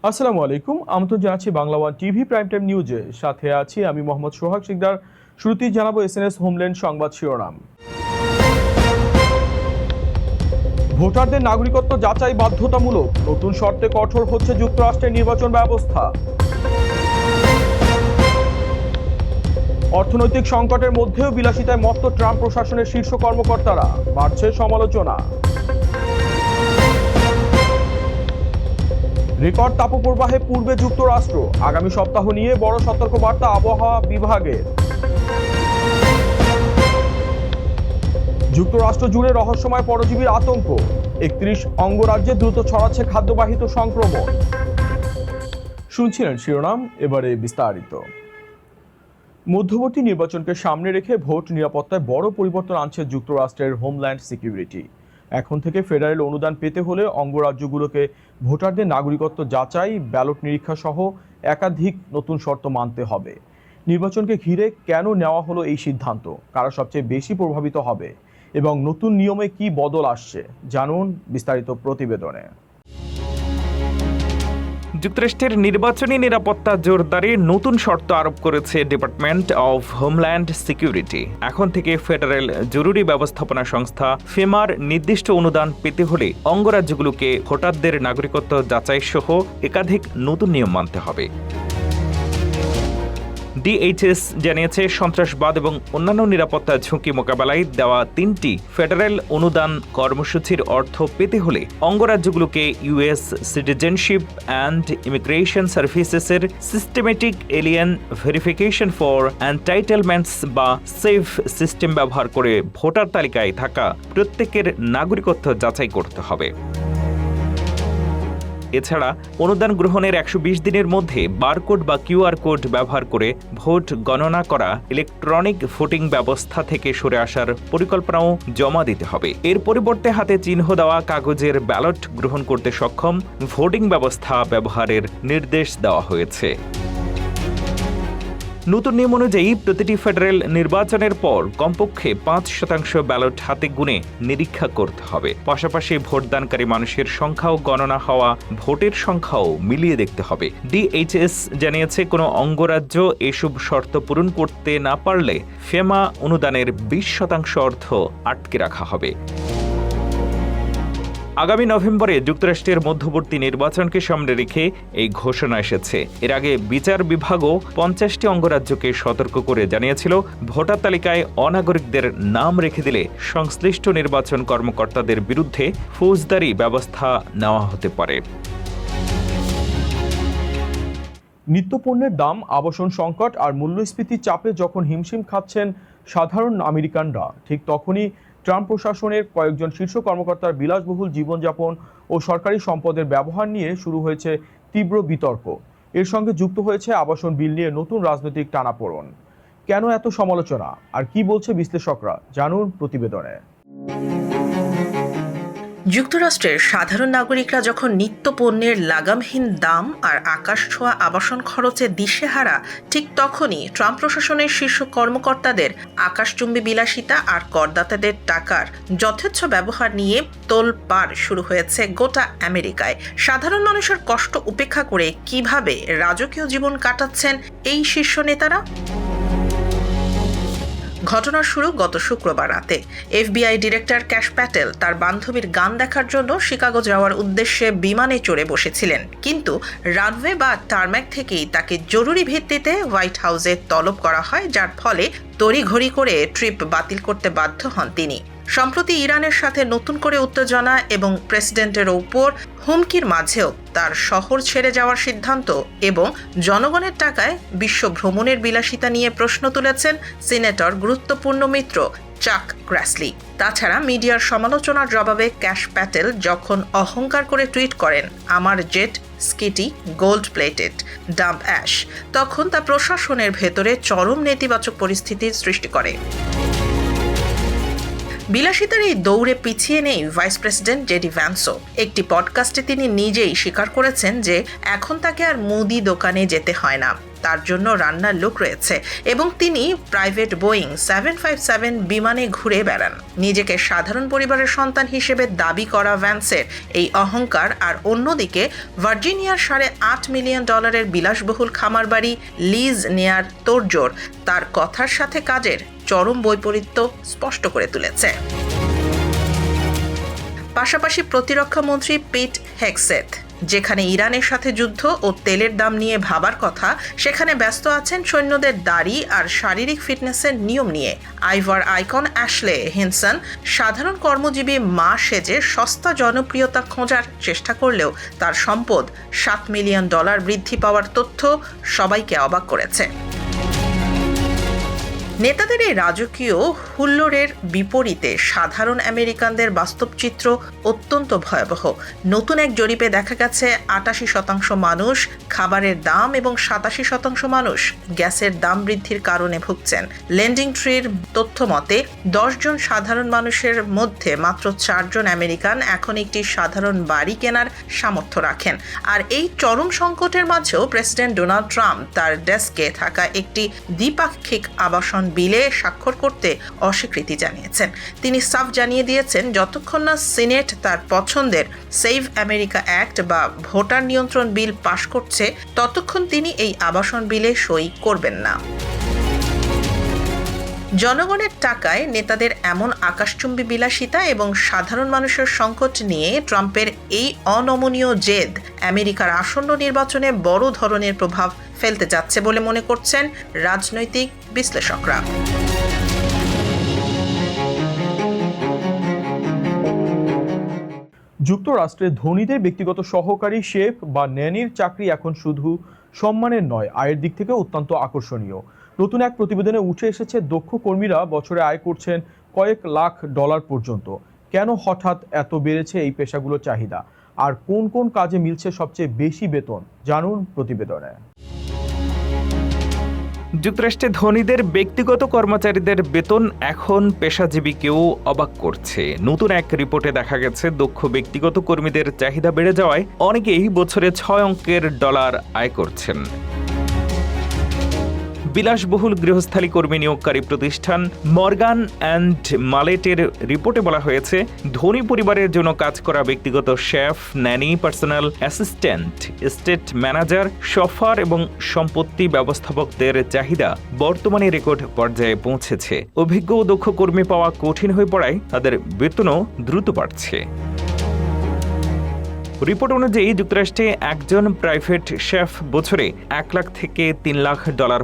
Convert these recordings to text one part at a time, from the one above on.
আসসালামু আলাইকুম। আমন্ত্রণ জানাচ্ছি Bangla one TV prime time নিউজে। সাথে আছি আমি মোহাম্মদ সোহাগ শিকদার। শুরুতেই জানাবো এসএনএস হোমল্যান্ড সংবাদ শিরোনাম। ভোটারদের নাগরিকত্ব যাচাই বাধ্যতামূলক, নতুন শর্তে কঠোর হচ্ছে যুক্তরাষ্ট্রের নির্বাচন ব্যবস্থা। অর্থনৈতিক সংকটের মধ্যেও বিলাসিতায় মত্ত ট্রাম্প প্রশাসনের শীর্ষ কর্মকর্তারা, বাড়ছে সমালোচনা। রেকর্ড তাপপ্রবাহে পূর্বে যুক্তরাষ্ট্র, আগামী সপ্তাহ নিয়ে বড় সতর্কবার্তা আবহাওয়া বিভাগের। যুক্তরাষ্ট্র জুড়ে রহস্যময় পরজীবীর আতঙ্ক, ৩১ অঙ্গরাজ্যে দ্রুত ছড়াচ্ছে খাদ্যবাহিত সংক্রমণ। শুনছিলেন শিরোনাম, এবারে বিস্তারিত। মধ্যবর্তী নির্বাচনকে সামনে রেখে ভোট নিরাপত্তায় বড় পরিবর্তন আনছে যুক্তরাষ্ট্রের হোমল্যান্ড সিকিউরিটি। এখন থেকে ফেডারেল অনুদান পেতে হলে অঙ্গরাজ্যগুলোকে ভোটারদের নাগরিকত্ব যাচাই, ব্যালট নিরীক্ষা সহ একাধিক নতুন শর্ত মানতে হবে। নির্বাচনকে ঘিরে কেন নেওয়া হলো এই সিদ্ধান্ত, কারা সবচেয়ে বেশি প্রভাবিত হবে এবং নতুন নিয়মে কি বদল আসছে, জানুন বিস্তারিত প্রতিবেদনে। যুক্তরাষ্ট্রের নির্বাচনী নিরাপত্তা জোরদারে নতুন শর্ত আরোপ করেছে ডিপার্টমেন্ট অব হোমল্যান্ড সিকিউরিটি। এখন থেকে ফেডারেল জরুরি ব্যবস্থাপনা সংস্থা ফেমার নির্দিষ্ট অনুদান পেতে হলে অঙ্গরাজ্যগুলোকে ভোটারদের নাগরিকত্ব যাচাই সহ একাধিক নতুন নিয়ম মানতে হবে। ডিএইচএস জানিয়েছে, সন্ত্রাসবাদ এবং অন্যান্য নিরাপত্তা ঝুঁকি মোকাবেলায় দেওয়া ৩টি ফেডারেল অনুদান কর্মসূচির অর্থ পেতে হলে অঙ্গরাজ্যগুলোকে ইউএস সিটিজেনশিপ অ্যান্ড ইমিগ্রেশন সার্ভিসেসের systematic alien verification for entitlements বা সেফ সিস্টেম ব্যবহার করে ভোটার তালিকায় থাকা প্রত্যেকের নাগরিকত্ব যাচাই করতে হবে। এছাড়া অনুদান গ্রহণের ১২০ দিনের মধ্যে বারকোড বা কিউআর কোড ব্যবহার করে ভোট গণনা করা ইলেকট্রনিক ভোটিং ব্যবস্থা থেকে সরে আসার পরিকল্পনাও জমা দিতে হবে। এর পরিবর্তে হাতে চিহ্ন দেওয়া কাগজের ব্যালট গ্রহণ করতে সক্ষম ভোটিং ব্যবস্থা ব্যবহারের নির্দেশ দেওয়া হয়েছে। নতুন নিয়ম অনুযায়ী প্রতিটি ফেডারেল নির্বাচনের পর কমপক্ষে ৫% ব্যালট হাতে গুনে নিরীক্ষা করতে হবে। পাশাপাশি ভোটদানকারী মানুষের সংখ্যাও গণনা হওয়া ভোটের সংখ্যাও মিলিয়ে দেখতে হবে। ডিএইচএস জানিয়েছে, কোনো অঙ্গরাজ্য এসব শর্ত পূরণ করতে না পারলে ফেমা অনুদানের ২০% অর্থ আটকে রাখা হবে। আগামী নভেম্বরে যুক্তরাষ্ট্রের মধ্যবর্তী নির্বাচনকে সামনে রেখে এই ঘোষণা এসেছে। এর আগে বিচার বিভাগও ৫০টি অঙ্গরাজ্যকে সতর্ক করে জানিয়েছিল, ভোটার তালিকায় অনাগরিকদের নাম রেখে দিলে সংশ্লিষ্ট নির্বাচন কর্মকর্তাদের বিরুদ্ধে ফৌজদারি ব্যবস্থা নেওয়া হতে পারে। নিত্যপণ্যের দাম, আবাসন সংকট আর মূল্যস্ফীতির চাপে যখন হিমশিম খাচ্ছেন সাধারণ আমেরিকানরা, ঠিক তখনই ট্রাম্প প্রশাসনের কয়েকজন শীর্ষ কর্মকর্তার বিলাসবহুল জীবনযাপন ও সরকারি সম্পদের ব্যবহার নিয়ে শুরু হয়েছে তীব্র বিতর্ক। এর সঙ্গে যুক্ত হয়েছে আবাসন বিল নিয়ে নতুন রাজনৈতিক টানাপোড়েন। কেন এত সমালোচনা আর কি বলছে বিশ্লেষকরা, জানুন প্রতিবেদনে। যুক্তরাষ্ট্রের সাধারণ নাগরিকরা যখন নিত্য পণ্যের লাগামহীন দাম আর আকাশ ছোঁয়া আবাসন খরচে দিশেহারা, ঠিক তখনই ট্রাম্প প্রশাসনের শীর্ষ কর্মকর্তাদের আকাশচুম্বী বিলাসিতা আর করদাতাদের টাকার যথেচ্ছ ব্যবহার নিয়ে তোলপাড় শুরু হয়েছে গোটা আমেরিকায়। সাধারণ মানুষের কষ্ট উপেক্ষা করে কিভাবে রাজকীয় জীবন কাটাচ্ছেন এই শীর্ষ নেতারা? ঘটনার শুরু গত শুক্রবার রাতে। এফবিআই ডিরেক্টর ক্যাশ প্যাটেল তার বান্ধবীর গান দেখার জন্য শিকাগো যাওয়ার উদ্দেশ্যে বিমানে চড়ে বসেছিলেন, কিন্তু রানওয়ে বা টারম্যাক থেকেই তাকে জরুরি ভিত্তিতে হোয়াইট হাউসে তলব করা হয়, যার ফলে তড়িঘড়ি করে ট্রিপ বাতিল করতে বাধ্য হন তিনি। সম্প্রতি ইরানের সাথে নতুন করে উত্তেজনা এবং প্রেসিডেন্টের উপর হুমকির মাঝেও তার শহর ছেড়ে যাওয়ার সিদ্ধান্ত এবং জনগণের টাকায় বিশ্ব ভ্রমণের বিলাসিতা নিয়ে প্রশ্ন তুলেছেন সিনেটর গুরুত্বপূর্ণ মিত্র চাক গ্রাসলি। তাছাড়া মিডিয়ার সমালোচনার জবাবে ক্যাশ প্যাটেল যখন অহংকার করে টুইট করেন, "আমার jet skitty gold plated, dump ash", তখন তা প্রশাসনের ভেতরে চরম নেতিবাচক পরিস্থিতির সৃষ্টি করে। বিলাসিতার এই দৌড়ে পিছিয়ে নেই ভাইস প্রেসিডেন্ট জেডি ভ্যান্সও। একটি পডকাস্টে তিনি নিজেই স্বীকার করেছেন যে এখন তাকে আর মুদি দোকানে যেতে হয় না, তার জন্য রান্নার লোক রয়েছে এবং তিনি প্রাইভেট বোয়িং 757 বিমানে ঘুরে বেড়ান। নিজেকে সাধারণ পরিবারের সন্তান হিসেবে দাবি করা ভ্যান্সের এই অহংকার, আর অন্যদিকে ভার্জিনিয়ার $8.5 মিলিয়ন বিলাসবহুল খামার বাড়ি লিজ নেয়ার তোড়জোড় তার কথার সাথে কাজের চরম বৈপরীত্য স্পষ্ট করে তুলেছে। পাশাপাশি প্রতিরক্ষা মন্ত্রী পিট হেগসেথ যেখানে ইরানের সাথে যুদ্ধ ও তেলের দাম নিয়ে ভাবার কথা, সেখানে ব্যস্ত আছেন সৈন্যদের দাড়ি আর শারীরিক ফিটনেসের নিয়ম নিয়ে। আইভার আইকন অ্যাশলে হিনসন সাধারণ কর্মজীবী মা সেজে সস্তা জনপ্রিয়তা খোঁজার চেষ্টা করলেও তার সম্পদ $7 মিলিয়ন বৃদ্ধি পাওয়ার তথ্য সবাইকে অবাক করেছে। নেতাদের এই রাজকীয় হুল্লোড়ের বিপরীতে সাধারণ আমেরিকানদের বাস্তব চিত্র অত্যন্ত ভয়াবহ। নতুন এক জরিপে দেখা গেছে 88% মানুষ খাবারের দাম এবং 87% মানুষ গ্যাসের দাম বৃদ্ধির কারণে ভুগছেন। লেন্ডিং ট্রির তথ্য মতে 10 জন সাধারণ মানুষের মধ্যে মাত্র 4 জন আমেরিকান এখন একটি সাধারণ বাড়ি কেনার সামর্থ্য রাখেন। আর এই চরম সংকটের মাঝেও প্রেসিডেন্ট ডোনাল্ড ট্রাম্প তার ডেস্কে থাকা একটি দ্বিপাক্ষিক আবাসন বিলে স্বাক্ষর করতে অস্বীকৃতি জানিয়েছেন। তিনি সাফ জানিয়ে দিয়েছেন, যতক্ষণ না সিনেট তার পছন্দের সেভ আমেরিকা অ্যাক্ট বা ভোটার নিয়ন্ত্রণ বিল পাশ করছে, ততক্ষণ তিনি এই আবাসন বিলে সই করবেন না। জনগণের টাকায় নেতাদের এমন আকাশচুম্বী বিলাসিতা এবং সাধারণ মানুষের সংকট নিয়ে ট্রাম্পের এই অনমনীয় জেদ আমেরিকার আসন্ন নির্বাচনে বড় ধরনের প্রভাব ফেলতে যাচ্ছে বলে মনে করছেন রাজনৈতিক বিশ্লেষকরা। যুক্তরাষ্ট্রে ধনীদের ব্যক্তিগত সহকারী, শেফ বা ন্যানির চাকরি এখন শুধু সম্মানের নয়, আয়ের দিক থেকে অত্যন্ত আকর্ষণীয়। নতুন এক প্রতিবেদনে উঠে এসেছে দক্ষ কর্মীরা বছরে আয় করছেন কয়েক লাখ ডলার পর্যন্ত। কেন হঠাৎ এত বেড়েছে এই পেশাগুলোর চাহিদা, আর কোন কোন কাজে মিলছে সবচেয়ে বেশি বেতন, জানুন প্রতিবেদনে। যুক্তরাষ্ট্রে ধনীদের ব্যক্তিগত কর্মচারীদের বেতন এখন পেশাজীবীকেও অবাক করছে। নতুন এক রিপোর্টে দেখা গেছে দক্ষ ব্যক্তিগত কর্মীদের চাহিদা বেড়ে যাওয়ায় অনেকেই বছরে 6 অঙ্কের ডলার আয় করছেন। বিলাসবহুল গৃহস্থালী কর্মী নিয়োগকারী প্রতিষ্ঠান মর্গান অ্যান্ড মালেটের রিপোর্টে বলা হয়েছে, ধনী পরিবারের জন্য কাজ করা ব্যক্তিগত chef, nanny, personal assistant, estate manager, chauffeur এবং সম্পত্তি ব্যবস্থাপকদের চাহিদা বর্তমানে রেকর্ড পর্যায়ে পৌঁছেছে। অভিজ্ঞ ও দক্ষ কর্মী পাওয়া কঠিন হয়ে পড়ায় তাদের বেতনও দ্রুত বাড়ছে। রিপোর্ট অনুযায়ী যুক্তরাষ্ট্রে একজন প্রাইভেট শেফ বছরে $1 লাখ থেকে $3 লাখ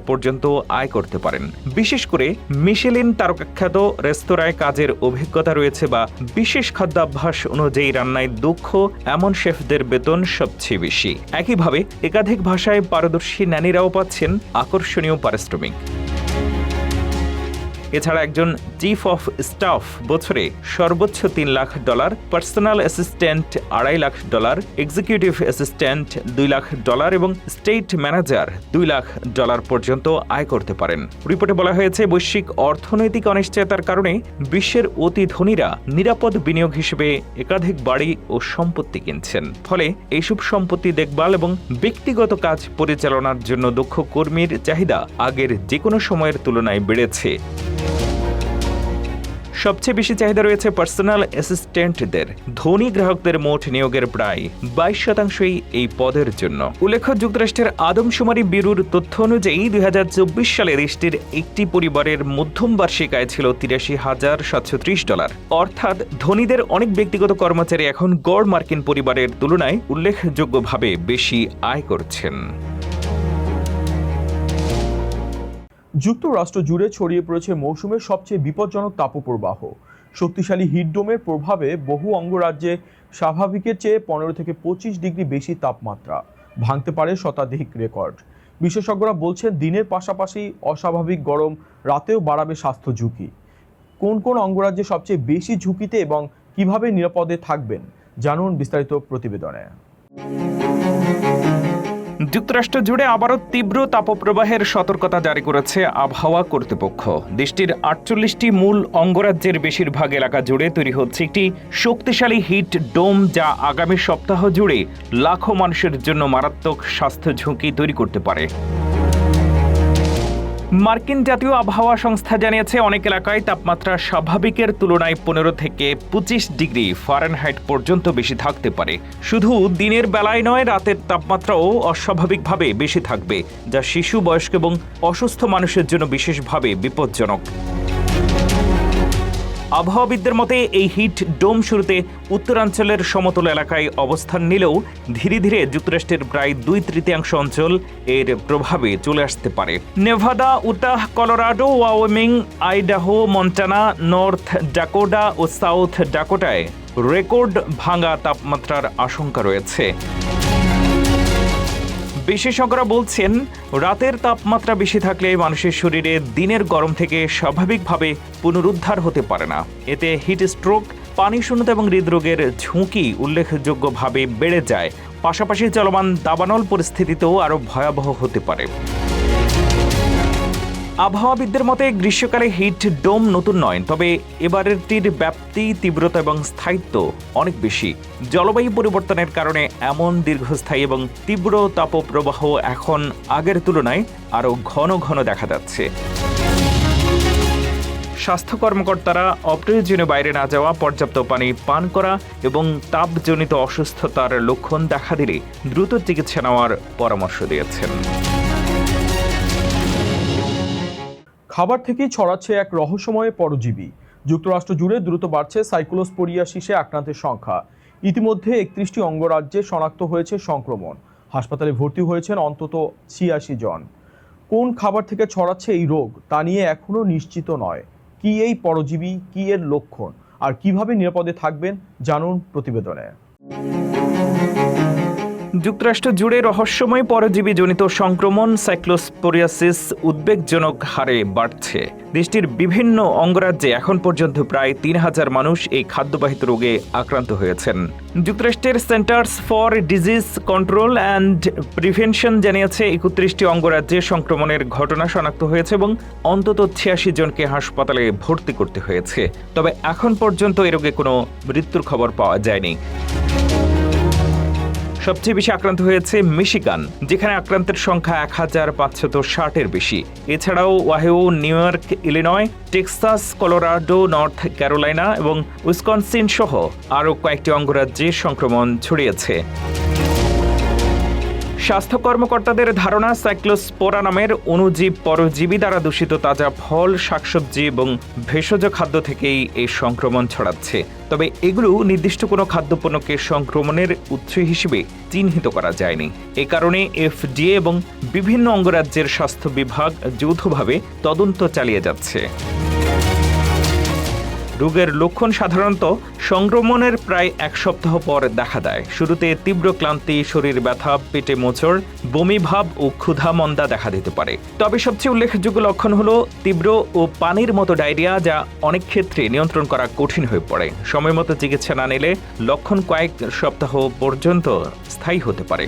পর্যন্ত আয় করতে পারেন। বিশেষ করে মিশেলিন তারকাখ্যাত রেস্তোরাঁয় কাজের অভিজ্ঞতা রয়েছে বা বিশেষ খাদ্যাভ্যাস অনুযায়ী রান্নায় দক্ষ এমন শেফদের বেতন সবচেয়ে বেশি। একইভাবে একাধিক ভাষায় পারদর্শী ন্যানিরাও পাচ্ছেন আকর্ষণীয় পারিশ্রমিক। এছাড়া একজন চিফ অফ স্টাফ বছরে সর্বোচ্চ $3 lakh, personal assistant $2.5 lakh, executive assistant $2 lakh এবং স্টেট ম্যানেজার $2 লাখ পর্যন্ত আয় করতে পারেন। রিপোর্টে বলা হয়েছে, বৈশ্বিক অর্থনৈতিক অনিশ্চয়তার কারণে বিশ্বের অতি ধনীরা নিরাপদ বিনিয়োগ হিসেবে একাধিক বাড়ি ও সম্পত্তি কিনছেন। ফলে এইসব সম্পত্তি দেখভাল এবং ব্যক্তিগত কাজ পরিচালনার জন্য দক্ষ কর্মীর চাহিদা আগের যে কোনো সময়ের তুলনায় বেড়েছে। সবচেয়ে বেশি চাহিদা রয়েছে পার্সোনাল অ্যাসিস্ট্যান্টদের। ধনী গ্রাহকদের মোট নিয়োগের প্রায় 22% এই পদের জন্য। উল্লেখ্য, যুক্তরাষ্ট্রের আদমশুমারি ব্যুরোর তথ্য অনুযায়ী 2024 সালে দেশটির একটি পরিবারের মধ্যম বার্ষিক আয় ছিল $83,730। অর্থাৎ ধনীদের অনেক ব্যক্তিগত কর্মচারী এখন গড় মার্কিন পরিবারের তুলনায় উল্লেখযোগ্যভাবে বেশি আয় করছেন। যুক্তরাষ্ট্র জুড়ে ছড়িয়ে পড়েছে মৌসুমের সবচেয়ে বিপজ্জনক তাপপ্রবাহ। শক্তিশালী হিটডোমের প্রভাবে বহু অঙ্গরাজ্যে স্বাভাবিকের চেয়ে 15 থেকে 25 ডিগ্রি বেশি তাপমাত্রা ভাঙতে পারে শতাধিক রেকর্ড। বিশেষজ্ঞরা বলছেন, দিনের পাশাপাশি অস্বাভাবিক গরম রাতেও বাড়াবে স্বাস্থ্য ঝুঁকি। কোন কোন অঙ্গরাজ্যে সবচেয়ে বেশি ঝুঁকিতে এবং কিভাবে নিরাপদে থাকবেন, জানুন বিস্তারিত প্রতিবেদনে। যুক্তরাষ্ট্র জুড়ে আবারও তীব্র তাপপ্রবাহের সতর্কতা জারি করেছে আবহাওয়া কর্তৃপক্ষ। দেশটির ৪৮টি মূল অঙ্গরাজ্যের বেশিরভাগ এলাকা জুড়ে তৈরি হচ্ছে একটি শক্তিশালী হিট ডোম, যা আগামী সপ্তাহ জুড়ে লাখো মানুষের জন্য মারাত্মক স্বাস্থ্য ঝুঁকি তৈরি করতে পারে। মার্কিন জাতীয় আবহাওয়া সংস্থা জানিয়েছে অনেক এলাকায় তাপমাত্রা স্বাভাবিকের তুলনায় ১৫ থেকে ২৫ ডিগ্রি ফারেনহাইট পর্যন্ত বেশি থাকতে পারে। শুধু দিনের বেলায় নয়, রাতের তাপমাত্রাও অস্বাভাবিকভাবে বেশি থাকবে, যা শিশু, বয়স্ক এবং অসুস্থ মানুষের জন্য বিশেষভাবে বিপজ্জনক। আবহাওয়াবিদদের মতে এই হিট ডোম শুরুতে উত্তরাঞ্চলের সমতল এলাকায় অবস্থান নিলেও ধীরে ধীরে যুক্তরাষ্ট্রের প্রায় ২/৩ অঞ্চল এর প্রভাবে চলে আসতে পারে। Nevada, Utah, Colorado, Wyoming, Idaho, Montana, North Dakota ও সাউথ ডাকোটায় রেকর্ড ভাঙা তাপমাত্রার আশঙ্কা রয়েছে। বিশেষজ্ঞরা বলছেন, রাতের তাপমাত্রা বেশি থাকলে মানুষের শরীরে দিনের গরম থেকে স্বাভাবিকভাবে পুনরুদ্ধার হতে পারে না। এতে হিট স্ট্রোক, পানিশূন্যতা এবং হৃদরোগের ঝুঁকি উল্লেখযোগ্যভাবে বেড়ে যায়। পাশাপাশি চলমান দাবানল পরিস্থিতিতেও আরও ভয়াবহ হতে পারে। আবহাওয়াবিদদের মতে গ্রীষ্মকালে হিট ডোম নতুন নয়, তবে এবারেরটির ব্যাপ্তি, তীব্রতা এবং স্থায়িত্ব অনেক বেশি। জলবায়ু পরিবর্তনের কারণে এমন দীর্ঘস্থায়ী এবং তীব্র তাপপ্রবাহ এখন আগের তুলনায় আরও ঘন ঘন দেখা যাচ্ছে। স্বাস্থ্য কর্মকর্তারা অপ্রয়োজনীয় বাইরে না যাওয়া, পর্যাপ্ত পানি পান করা এবং তাপজনিত অসুস্থতার লক্ষণ দেখা দিলে দ্রুত চিকিৎসা নেওয়ার পরামর্শ দিয়েছেন। খাবার থেকেই ছড়াচ্ছে এক রহস্যময় পরজীবী। যুক্তরাষ্ট্র জুড়ে দ্রুত বাড়ছে সাইক্লোস্পোরিয়াসিসে আক্রান্তের সংখ্যা। ইতিমধ্যে ৩১টি অঙ্গরাজ্যে শনাক্ত হয়েছে সংক্রমণ। হাসপাতালে ভর্তি হয়েছেন অন্তত ৮৬ জন। কোন খাবার থেকে ছড়াচ্ছে এই রোগ তা নিয়ে এখনও নিশ্চিত নয়। কি এই পরজীবী, কি এর লক্ষণ, আর কিভাবে নিরাপদে থাকবেন জানুন প্রতিবেদনে। যুক্তরাষ্ট্র জুড়ে রহস্যময় পরজীবীজনিত সংক্রমণ সাইক্লোস্পোরিয়াসিস উদ্বেগজনক হারে বাড়ছে। দেশটির বিভিন্ন অঙ্গরাজ্যে এখন পর্যন্ত প্রায় ৩,০০০ মানুষ এই খাদ্যবাহিত রোগে আক্রান্ত হয়েছেন। যুক্তরাষ্ট্রের Centers for Disease Control and Prevention জানিয়েছে ৩১টি অঙ্গরাজ্যে সংক্রমণের ঘটনা শনাক্ত হয়েছে এবং অন্তত ৮৬ জনকে হাসপাতালে ভর্তি করতে হয়েছে। তবে এখন পর্যন্ত এ রোগে কোনো মৃত্যুর খবর পাওয়া যায়নি। সবচেয়ে বেশি আক্রান্ত হয়েছে মিশিগান, যেখানে আক্রান্তের সংখ্যা ১৫৬০-এর বেশি। এছাড়াও Ohio, New York, Illinois, Texas, Colorado, North Carolina এবং উইসকনসিন সহ আরও কয়েকটি অঙ্গরাজ্যে সংক্রমণ ছড়িয়েছে। স্বাস্থ্য কর্মকর্তাদের ধারণা, সাইক্লোস্পোরা নামের অণুজীব পরজীবী দ্বারা দূষিত তাজা ফল, শাকসবজি এবং ভেষজ খাদ্য থেকেই এই সংক্রমণ ছড়াচ্ছে। তবে এগুলো নির্দিষ্ট কোনো খাদ্যপণ্যকে সংক্রমণের উৎস হিসেবে চিহ্নিত করা যায়নি। এ কারণে FDA এবং বিভিন্ন অঙ্গরাজ্যের স্বাস্থ্য বিভাগ যৌথভাবে তদন্ত চালিয়ে যাচ্ছে। রোগের লক্ষণ সাধারণত সংক্রমণের প্রায় ১ সপ্তাহ পর দেখা দেয়। শুরুতে তীব্র ক্লান্তি, শরীর ব্যথা, পেটে মোচড়, বমি ভাব ও ক্ষুধা মন্দা দেখা দিতে পারে। তবে সবচেয়ে উল্লেখযোগ্য লক্ষণ হলো তীব্র ও পানির মতো ডায়রিয়া, যা অনেক ক্ষেত্রে নিয়ন্ত্রণ করা কঠিন হয়ে পড়ে। সময়মতো চিকিৎসা না নিলে লক্ষণ কয়েক সপ্তাহ পর্যন্ত স্থায়ী হতে পারে।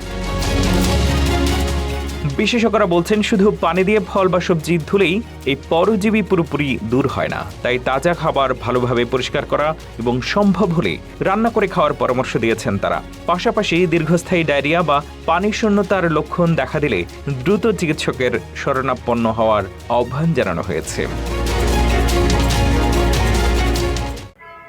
বিশেষজ্ঞরা বলছেন, শুধু পানি দিয়ে ফল বা সবজি ধুলেই এই পরজীবী পুরোপুরি দূর হয় না। তাই তাজা খাবার ভালোভাবে পরিষ্কার করা এবং সম্ভব হলে রান্না করে খাওয়ার পরামর্শ দিয়েছেন তারা। পাশাপাশি দীর্ঘস্থায়ী ডায়রিয়া বা পানিশূন্যতার লক্ষণ দেখা দিলে দ্রুত চিকিৎসকের শরণাপন্ন হওয়ার আহ্বান জানানো হয়েছে।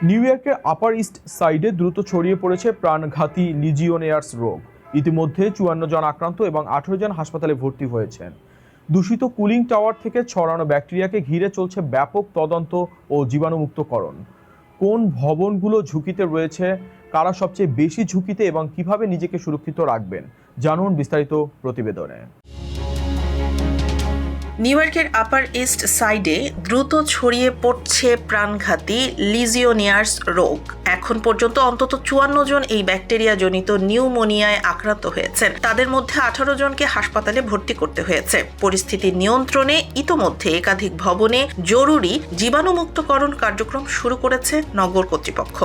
নিউ ইয়র্কের আপার ইস্ট সাইডে দ্রুত ছড়িয়ে পড়েছে প্রাণঘাতী লিজিওনেয়ার্স রোগ। ইতিমধ্যে ৫৪ জন আক্রান্ত এবং ১৮ জন হাসপাতালে ভর্তি হয়েছেন। দূষিত কুলিং টাওয়ার থেকে ছড়ানো ব্যাকটেরিয়াকে ঘিরে চলছে ব্যাপক তদন্ত ও জীবাণুমুক্তকরণ। কোন ভবনগুলো ঝুঁকিতে রয়েছে, কারা সবচেয়ে বেশি ঝুঁকিতে এবং কিভাবে নিজেকে সুরক্ষিত রাখবেন জানুন বিস্তারিত প্রতিবেদনে। নিউ ইয়র্কের আপার ইস্ট সাইডে দ্রুত ছড়িয়ে পড়ছে প্রাণঘাতী লিজিওনিয়ার্স রোগ। এখন পর্যন্ত অন্তত ৫৪ জন এই ব্যাকটেরিয়া জনিত নিউমোনিয়ায় আক্রান্ত হয়েছেন। তাদের মধ্যে ১৮ জনকে হাসপাতালে ভর্তি করতে হয়েছে। পরিস্থিতি নিয়ন্ত্রণে ইতোমধ্যে একাধিক ভবনে জরুরি জীবাণুমুক্তকরণ কার্যক্রম শুরু করেছে নগর কর্তৃপক্ষ।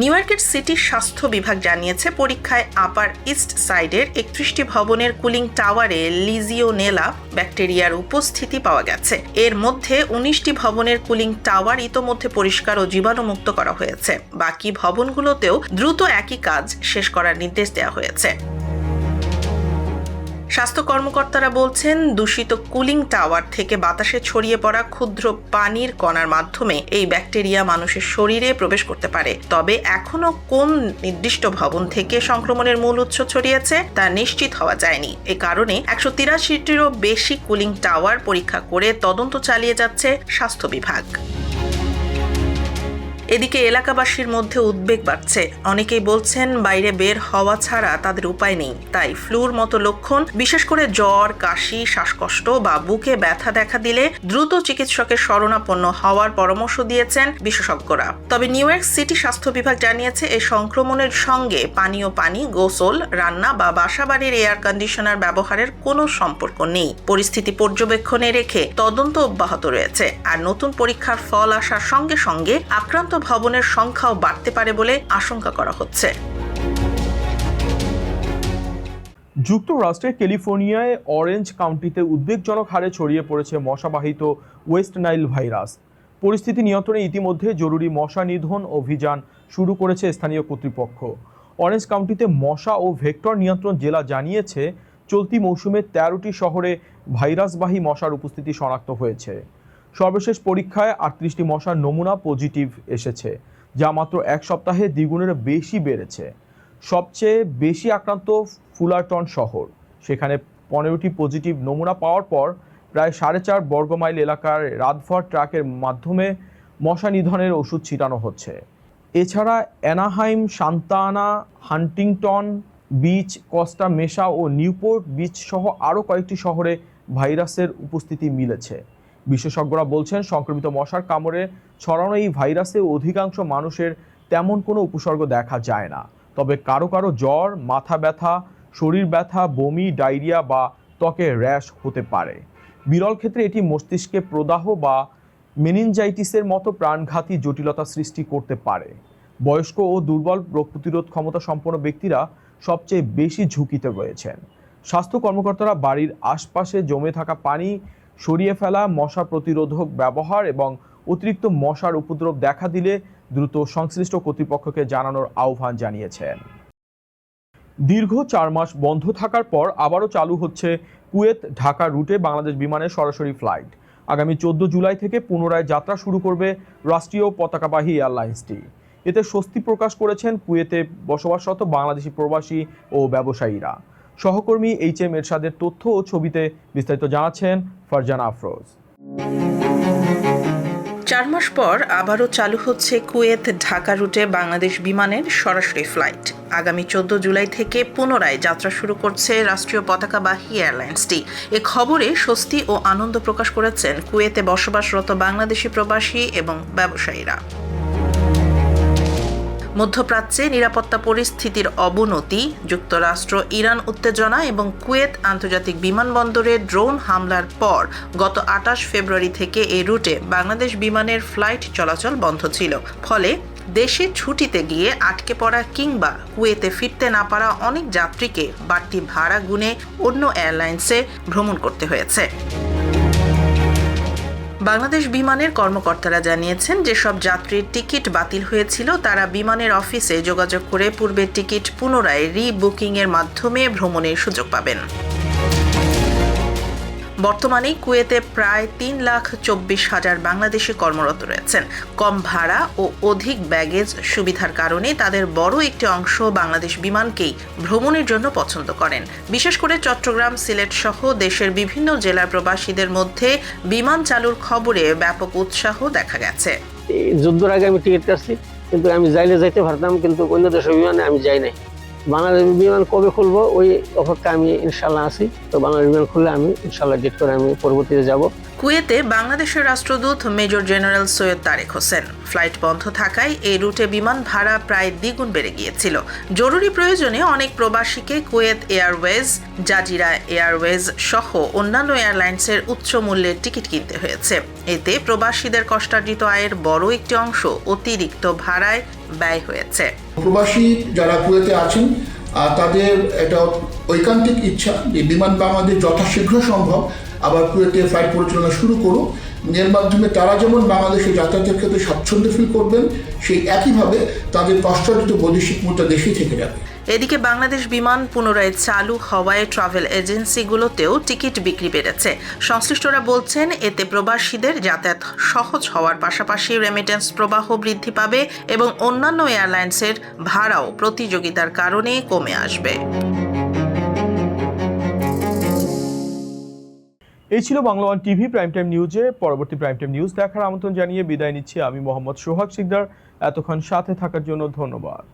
নিউ ইয়র্কের সিটি স্বাস্থ্য বিভাগ জানিয়েছে পরীক্ষায় আপার ইস্ট সাইডের 31টি ভবনের কুলিং টাওয়ারে লিজিওনেলা ব্যাকটেরিয়ার উপস্থিতি পাওয়া গেছে। এর মধ্যে 19টি ভবনের কুলিং টাওয়ার ইতোমধ্যে পরিষ্কার ও জীবাণুমুক্ত করা হয়েছে। বাকি ভবনগুলোতেও দ্রুত একই কাজ শেষ করার নির্দেশ দেওয়া হয়েছে। স্বাস্থ্য কর্মকর্তারা বলছেন, দূষিত কুলিং টাওয়ার থেকে বাতাসে ছড়িয়ে পড়া ক্ষুদ্র পানির কণার মাধ্যমে এই ব্যাকটেরিয়া মানুষের শরীরে প্রবেশ করতে পারে। তবে এখনো কোন নির্দিষ্ট ভবন থেকে সংক্রমণের মূল উৎস ছড়িয়েছে তা নিশ্চিত হওয়া যায়নি। এ কারণে 183টিরও বেশি কুলিং টাওয়ার পরীক্ষা করে তদন্ত চালিয়ে যাচ্ছে স্বাস্থ্য বিভাগ। এদিকে এলাকাবাসীর মধ্যে উদ্বেগ বাড়ছে। অনেকেই বলছেন বাইরে বের হওয়া ছাড়া তাদের উপায় নেই। তাই ফ্লুর মতো লক্ষণ, বিশেষ করে জ্বর, কাশি, শ্বাসকষ্ট বা বুকে ব্যথা দেখা দিলে দ্রুত চিকিৎসকের শরণাপন্ন হওয়ার পরামর্শ দিয়েছেন বিশেষজ্ঞরা। তবে নিউ ইয়র্ক সিটি স্বাস্থ্য বিভাগ জানিয়েছে এই সংক্রমণের সঙ্গে পানীয় পানি, গোসল, রান্না বা বাসাবাড়ির এয়ার কন্ডিশনার ব্যবহারের কোনো সম্পর্ক নেই। পরিস্থিতি পর্যবেক্ষণে রেখে তদন্ত অব্যাহত রয়েছে। আর নতুন পরীক্ষার ফল আসার সঙ্গে সঙ্গে আক্রান্ত ভবনের সংখ্যাও বাড়তে পারে বলে আশঙ্কা করা হচ্ছে। যুক্তরাষ্ট্রের ক্যালিফোর্নিয়ায় অরেঞ্জ কাউন্টিতে উদ্বেগজনক হারে ছড়িয়ে পড়েছে মশাবাহিত ওয়েস্ট নাইল ভাইরাস। পরিস্থিতি নিয়ন্ত্রণে ইতিমধ্যে জরুরি মশা নিধন অভিযান শুরু করেছে স্থানীয় কর্তৃপক্ষ। অরেঞ্জ কাউন্টিতে মশা ও ভেক্টর নিয়ন্ত্রণ জেলা জানিয়েছে চলতি মৌসুমে 13টি শহরে ভাইরাসবাহী মশার উপস্থিতি শনাক্ত হয়েছে। সর্বশেষ পরীক্ষায় 38টি মশার নমুনা পজিটিভ এসেছে, যা মাত্র এক সপ্তাহে দ্বিগুণের বেশি বেড়েছে। সবচেয়ে বেশি আক্রান্ত ফুলারটন শহর, সেখানে 15টি পজিটিভ নমুনা পাওয়ার পর প্রায় 4.5 বর্গমাইল এলাকার রাদফর ট্রাকের মাধ্যমে মশা নিধনের ওষুধ ছিটানো হচ্ছে। এছাড়া অ্যানাহাইম, সান্তা আনা, হান্টিংটন বিচ, কস্টা মেসা ও নিউপোর্ট বিচ সহ আরও কয়েকটি শহরে ভাইরাসের উপস্থিতি মিলেছে। বিশেষজ্ঞরা বলছেন, সংক্রমিত মশার কামড়ে ছড়ানো এই ভাইরাসে অধিকাংশ মানুষের তেমন কোনো উপসর্গ দেখা যায় না। তবে কারো কারো জ্বর, মাথা ব্যথা, শরীর ব্যথা, বমি, ডায়রিয়া বা ত্বকে র্যাশ হতে পারে। বিরল ক্ষেত্রে এটি মস্তিষ্কে প্রদাহ বা মেনিনজাইটিসের মতো প্রাণঘাতী জটিলতা সৃষ্টি করতে পারে। বয়স্ক ও দুর্বল রোগ প্রতিরোধ ক্ষমতা সম্পন্ন ব্যক্তিরা সবচেয়ে বেশি ঝুঁকিতে রয়েছেন। স্বাস্থ্য কর্মকর্তারা বাড়ির আশপাশে জমে থাকা পানি সরিয়ে ফেলা, মশা প্রতিরোধক ব্যবহার এবং অতিরিক্ত মশার উপদ্রব দেখা দিলে দ্রুত সংশ্লিষ্ট কর্তৃপক্ষকে জানানোর আহ্বান জানিয়েছেন। দীর্ঘ 4 মাস বন্ধ থাকার পর আবারও চালু হচ্ছে কুয়েত ঢাকা রুটে বাংলাদেশ বিমানের সরাসরি ফ্লাইট। আগামী 14 জুলাই থেকে পুনরায় যাত্রা শুরু করবে রাষ্ট্রীয় পতাকাবাহী এয়ারলাইন্সটি। এতে স্বস্তি প্রকাশ করেছেন কুয়েতে বসবাসরত বাংলাদেশি প্রবাসী ও ব্যবসায়ীরা। সহকর্মী HM এরশাদের তথ্য ও ছবিতে বিস্তারিত জানাচ্ছেন ফারজানা আফরোজ। 4 মাস পর আবারও চালু হচ্ছে কুয়েত ঢাকা রুটে বাংলাদেশ বিমানের সরাসরি ফ্লাইট। আগামী 14 জুলাই থেকে পুনরায় যাত্রা শুরু করছে রাষ্ট্রীয় পতাকাবাহী এয়ারলাইন্সটি। এ খবরে স্বস্তি ও আনন্দ প্রকাশ করেছেন কুয়েতে বসবাসরত বাংলাদেশি প্রবাসী এবং ব্যবসায়ীরা। মধ্যপ্রাচ্যে নিরাপত্তা পরিস্থিতির অবনতি, যুক্তরাষ্ট্র ইরান উত্তেজনা এবং কুয়েত আন্তর্জাতিক বিমানবন্দরে ড্রোন হামলার পর গত 28 ফেব্রুয়ারি থেকে এই রুটে বাংলাদেশ বিমানের ফ্লাইট চলাচল বন্ধ ছিল। ফলে দেশে ছুটিতে গিয়ে আটকে পড়া কিংবা কুয়েতে ফিরতে না পারা অনেক যাত্রীকে বাড়তি ভাড়া গুনে অন্য এয়ারলাইন্সে ভ্রমণ করতে হয়েছে। বাংলাদেশ বিমানের কর্মকর্তারা জানিয়েছেন, যেসব যাত্রীর টিকিট বাতিল হয়েছিল তারা বিমানের অফিসে যোগাযোগ করে পূর্বের টিকিট পুনরায় রি-বুকিংয়ের মাধ্যমে ভ্রমণের সুযোগ পাবেন। বর্তমানে কুয়েতে প্রায় 3,24,000 বাংলাদেশি কর্মরত রয়েছেন। কম ভাড়া ও অধিক ব্যাগেজ সুবিধার কারণে তাদের বড় একটি অংশ বাংলাদেশ বিমানকেই ভ্রমণের জন্য পছন্দ করেন। বিশেষ করে চট্টগ্রাম, সিলেট সহ দেশের বিভিন্ন জেলার প্রবাসীদের মধ্যে বিমান চালুর খবরে ব্যাপক উৎসাহ দেখা গেছে। যুদ্ধের আগে আমি টিকিট কাটছি, কিন্তু আমি যাইতে পারতাম, কিন্তু অন্য দেশের বিমানে আমি যাই নাই। বাংলাদেশ বিমান কবে খুলবো ওই অপেক্ষা আমি ইনশাল্লাহ আছি। তো বাংলাদেশ বিমান খুললে আমি ইনশাল্লাহ ডেট করে আমি পরবর্তীতে যাব। কুয়েতে বাংলাদেশের রাষ্ট্রদূত Major General Syed Tarek Hossain. Flight বন্ধ থাকায় এই রুটে বিমান ভাড়া প্রায় দ্বিগুণ বেড়ে গিয়েছিল। জরুরি প্রয়োজনে অনেক প্রবাসীকে কুয়েত এয়ারওয়েজ, জাজিরা এয়ারওয়েজ সহ অন্যান্য এয়ারলাইন্সের উচ্চ মূল্যের টিকিট কিনতে হয়েছে। এতে প্রবাসীদের কষ্টার্জিত আয়ের বড় একটি অংশ অতিরিক্ত ভাড়ায় ব্যয় হয়েছে। প্রবাসী যারা কুয়েতে আছেন তাদের একটা ঐকান্তিক ইচ্ছা যে বিমান বাংলাদেশ যথাশীঘ্র সম্ভব আবার কুয়েতে ফ্লাইট পরিচালনা শুরু করুক। এর মাধ্যমে তারা যেমন বাংলাদেশে যাতায়াতের ক্ষেত্রে স্বাচ্ছন্দ্য ফিল করবেন, সেই একইভাবে তাদের কষ্টার্জিত বৈদেশিক মুদ্রা দেশেই থেকে যাবে। এদিকে বাংলাদেশ বিমান পুনরায় চালু হওয়ায় ট্রাভেল এজেন্সিগুলোতেও টিকিট বিক্রি বেড়েছে। সংশ্লিষ্টরা বলছেন, এতে প্রবাসীদের যাতায়াত সহজ হওয়ার পাশাপাশি রেমিটেন্স প্রবাহ বৃদ্ধি পাবে এবং অন্যান্য এয়ারলাইন্সের ভাড়াও প্রতিযোগিতার কারণে কমে আসবে। এই ছিল Bangla one TV prime time নিউজে। পরবর্তী প্রাইম টাইম নিউজ দেখার আমন্ত্রণ জানিয়ে বিদায় নিচ্ছি আমি মোহাম্মদ সোহাগ সিকদার। এতক্ষণ সাথে থাকার জন্য ধন্যবাদ।